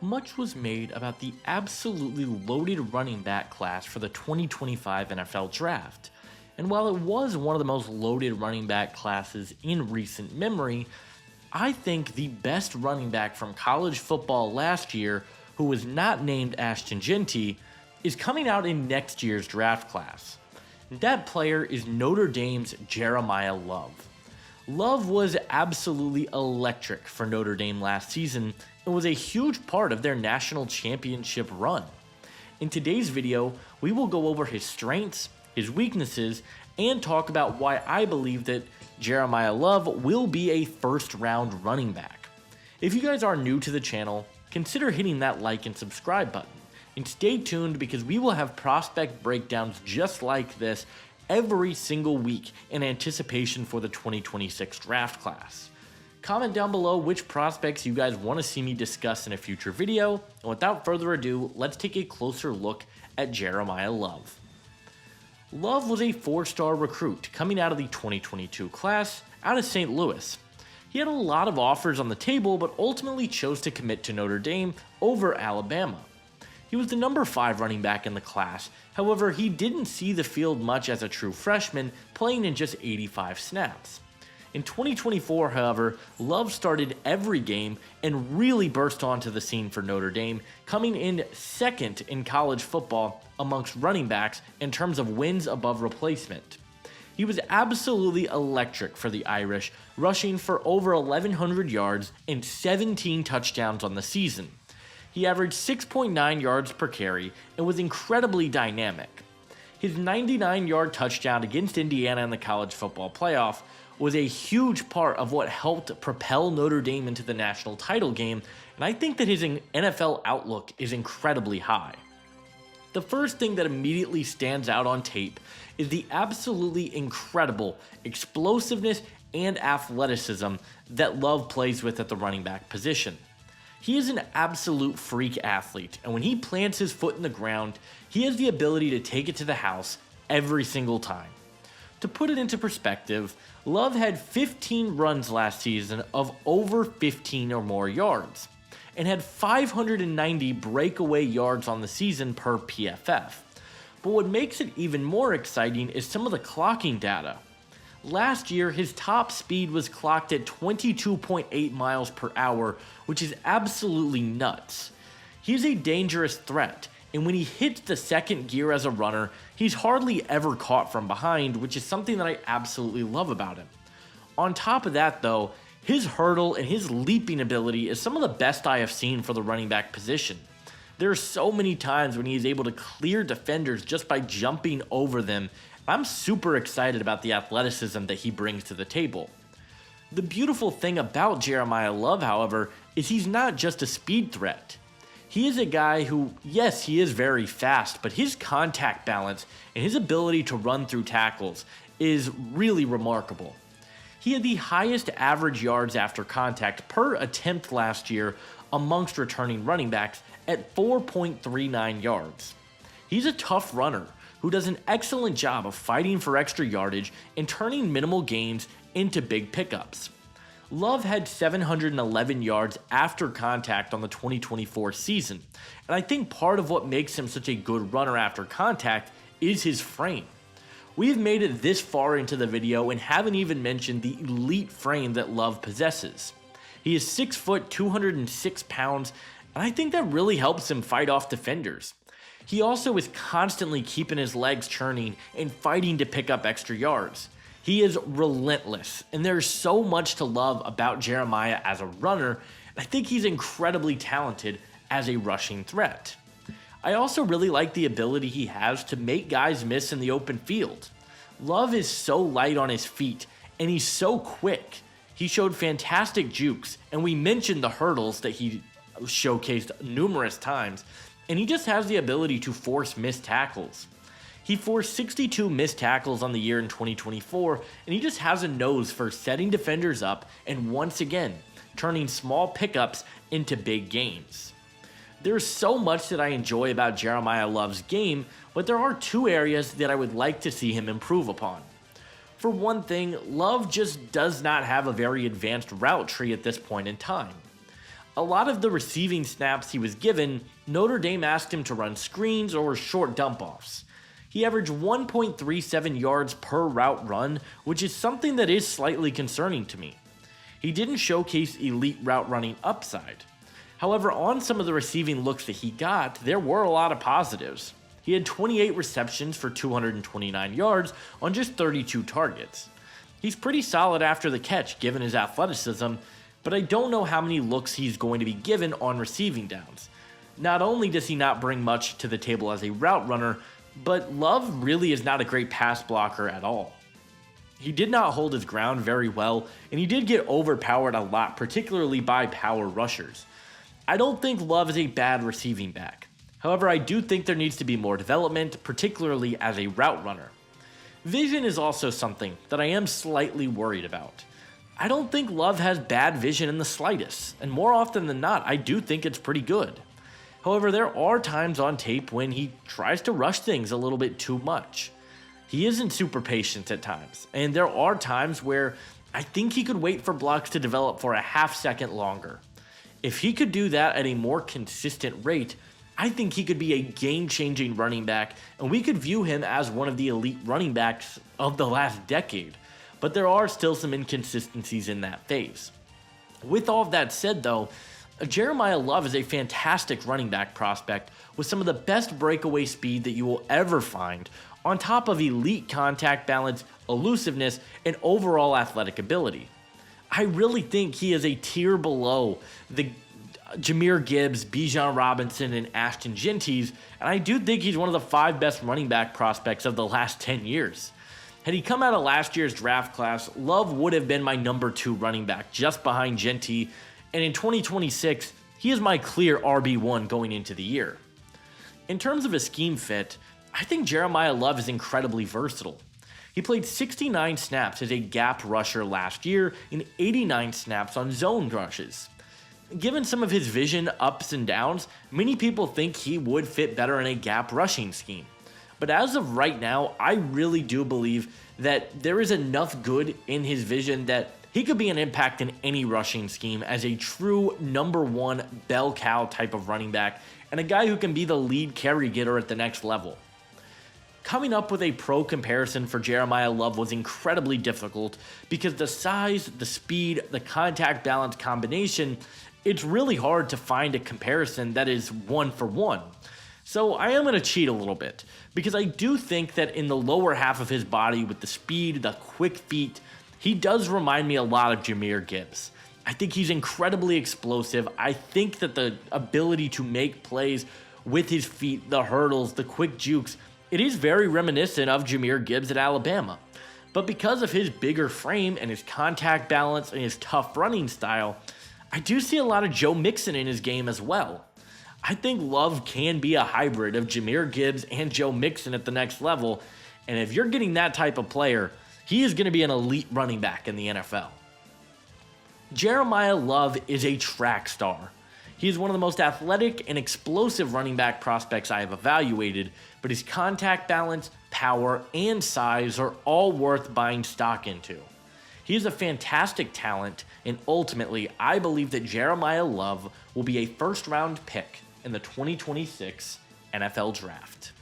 much was made about the absolutely loaded running back class for the 2025 NFL Draft. And while it was one of the most loaded running back classes in recent memory, I think the best running back from college football last year, who was not named Ashton Jeanty, is coming out in next year's draft class. And that player is Notre Dame's Jeremiyah Love. Love was absolutely electric for Notre Dame last season and was a huge part of their national championship run. In today's video, we will go over his strengths, his weaknesses, and talk about why I believe that Jeremiyah Love will be a first-round running back. If you guys are new to the channel, consider hitting that like and subscribe button, and stay tuned because we will have prospect breakdowns just like this every single week in anticipation for the 2026 draft class. Comment down below which prospects you guys want to see me discuss in a future video, and without further ado, let's take a closer look at Jeremiyah Love. Love was a 4-star recruit coming out of the 2022 class out of St. Louis. He had a lot of offers on the table, but ultimately chose to commit to Notre Dame over Alabama. He was the number 5 running back in the class, however he didn't see the field much as a true freshman, playing in just 85 snaps. In 2024, however, Love started every game and really burst onto the scene for Notre Dame, coming in second in college football amongst running backs in terms of wins above replacement. He was absolutely electric for the Irish, rushing for over 1,100 yards and 17 touchdowns on the season. He averaged 6.9 yards per carry and was incredibly dynamic. His 99-yard touchdown against Indiana in the college football playoff was a huge part of what helped propel Notre Dame into the national title game, and I think that his NFL outlook is incredibly high. The first thing that immediately stands out on tape is the absolutely incredible explosiveness and athleticism that Love plays with at the running back position. He is an absolute freak athlete, and when he plants his foot in the ground, he has the ability to take it to the house every single time. To put it into perspective, Love had 15 runs last season of over 15 or more yards, and had 590 breakaway yards on the season per PFF. But what makes it even more exciting is some of the clocking data. Last year, his top speed was clocked at 22.8 miles per hour, which is absolutely nuts. He's a dangerous threat, and when he hits the second gear as a runner, he's hardly ever caught from behind, which is something that I absolutely love about him. On top of that though, his hurdle and his leaping ability is some of the best I have seen for the running back position. There are so many times when he is able to clear defenders just by jumping over them. I'm super excited about the athleticism that he brings to the table. The beautiful thing about Jeremiyah Love, however, is he's not just a speed threat. He is a guy who, yes, he is very fast, but his contact balance and his ability to run through tackles is really remarkable. He had the highest average yards after contact per attempt last year amongst returning running backs at 4.39 yards. He's a tough runner who does an excellent job of fighting for extra yardage and turning minimal gains into big pickups. Love had 711 yards after contact on the 2024 season, and I think part of what makes him such a good runner after contact is his frame. We have made it this far into the video and haven't even mentioned the elite frame that Love possesses. He is 6 foot 206 pounds, and I think that really helps him fight off defenders. He also is constantly keeping his legs churning and fighting to pick up extra yards. He is relentless, and there's so much to love about Jeremiyah as a runner, and I think he's incredibly talented as a rushing threat. I also really like the ability he has to make guys miss in the open field. Love is so light on his feet, and he's so quick. He showed fantastic jukes, and we mentioned the hurdles that he showcased numerous times, and he just has the ability to force missed tackles. He forced 62 missed tackles on the year in 2024, and he just has a nose for setting defenders up and once again, turning small pickups into big gains. There's so much that I enjoy about Jeremiyah Love's game, but there are 2 areas that I would like to see him improve upon. For one thing, Love just does not have a very advanced route tree at this point in time. A lot of the receiving snaps he was given, Notre Dame asked him to run screens or short dump-offs. He averaged 1.37 yards per route run, which is something that is slightly concerning to me. He didn't showcase elite route running upside. However, on some of the receiving looks that he got, there were a lot of positives. He had 28 receptions for 229 yards on just 32 targets. He's pretty solid after the catch given his athleticism, but I don't know how many looks he's going to be given on receiving downs. Not only does he not bring much to the table as a route runner, but Love really is not a great pass blocker at all. He did not hold his ground very well, and he did get overpowered a lot, particularly by power rushers. I don't think Love is a bad receiving back. However, I do think there needs to be more development, particularly as a route runner. Vision is also something that I am slightly worried about. I don't think Love has bad vision in the slightest, and more often than not, I do think it's pretty good. However, there are times on tape when he tries to rush things a little bit too much. He isn't super patient at times, and there are times where I think he could wait for blocks to develop for a half second longer. If he could do that at a more consistent rate, I think he could be a game-changing running back, and we could view him as one of the elite running backs of the last decade. But there are still some inconsistencies in that phase. With all of that said though, Jeremiah Love is a fantastic running back prospect with some of the best breakaway speed that you will ever find, on top of elite contact balance, elusiveness, and overall athletic ability. I really think he is a tier below the Jahmyr Gibbs, Bijan Robinson, and Ashton Genties, and I do think he's one of the 5 best running back prospects of the last 10 years. Had he come out of last year's draft class, Love would have been my number 2 running back, just behind Genty, and in 2026, he is my clear RB1 going into the year. In terms of a scheme fit, I think Jeremiah Love is incredibly versatile. He played 69 snaps as a gap rusher last year and 89 snaps on zone rushes. Given some of his vision ups and downs, many people think he would fit better in a gap rushing scheme. But as of right now, I really do believe that there is enough good in his vision that he could be an impact in any rushing scheme as a true number 1 bell cow type of running back and a guy who can be the lead carry getter at the next level. Coming up with a pro comparison for Jeremiah Love was incredibly difficult because the size, the speed, the contact balance combination, it's really hard to find a comparison that is 1 for 1. So I am going to cheat a little bit because I do think that in the lower half of his body with the speed, the quick feet, he does remind me a lot of Jahmyr Gibbs. I think he's incredibly explosive. I think that the ability to make plays with his feet, the hurdles, the quick jukes, it is very reminiscent of Jahmyr Gibbs at Alabama. But because of his bigger frame and his contact balance and his tough running style, I do see a lot of Joe Mixon in his game as well. I think Love can be a hybrid of Jahmyr Gibbs and Joe Mixon at the next level, and if you're getting that type of player, he is going to be an elite running back in the NFL. Jeremiah Love is a track star. He is one of the most athletic and explosive running back prospects I have evaluated, but his contact balance, power, and size are all worth buying stock into. He is a fantastic talent, and ultimately, I believe that Jeremiah Love will be a first-round pick in the 2026 NFL Draft.